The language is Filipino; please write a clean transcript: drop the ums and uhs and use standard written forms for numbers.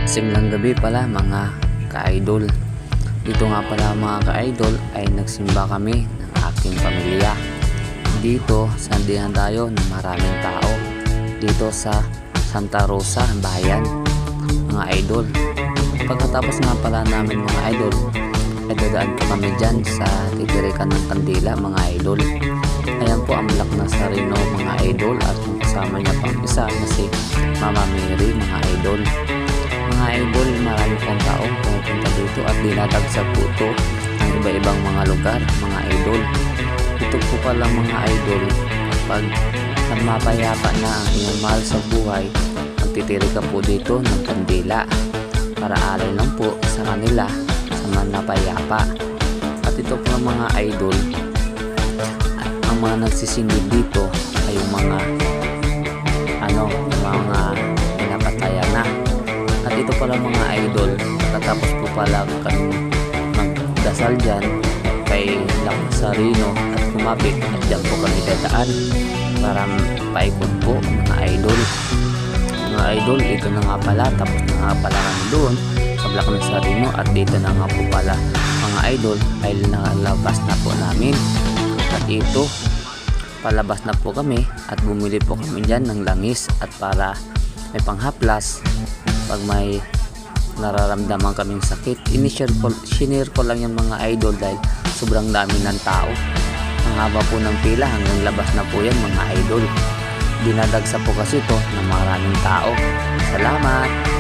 Siglang gabi pala mga ka-idol. Dito nga pala mga ka-idol ay nagsimba kami ng aking pamilya. Dito sandihan tayo ng maraming tao. Dito sa Santa Rosa, bayan mga idol. Pagkatapos nga pala namin mga idol ay dadaan po kami dyan sa titirikan ng kandila mga idol. Ayan po ang Black Nazareno mga idol at kasama niya pang isa na si Mama Mary mga idol. Mga idol, marami pong tao pumupunta dito at dinadagsag po ito ng iba-ibang mga lugar mga idol. Ito po pala mga idol, kapag mapayapa na ang iyong mahal sa buhay, magtitiri ka po dito ng kandila para alay lang po sa kanila sa manapayapa. At ito po mga idol, ang mga nagsisingil dito ay yung mga mga pinapatayan na. At ito pala mga idol, katapos po pala kami magdasal dyan kay Black Nazareno at kumapit at dyan po kami dadaan para paikot po mga idol. Mga idol, ito na nga pala, tapos na nga pala kami doon sa Black Nazareno at dito na nga po pala mga idol ay nakalabas na po namin. At ito, palabas na po kami at bumili po kami dyan ng langis at para may panghaplas pag may nararamdaman kaming sakit. Sinare ko lang yung mga idol dahil sobrang dami ng tao. Ang haba po ng pila, hanggang labas na po yan mga idol. Dinadagsa po kasi ito ng maraming tao. Salamat!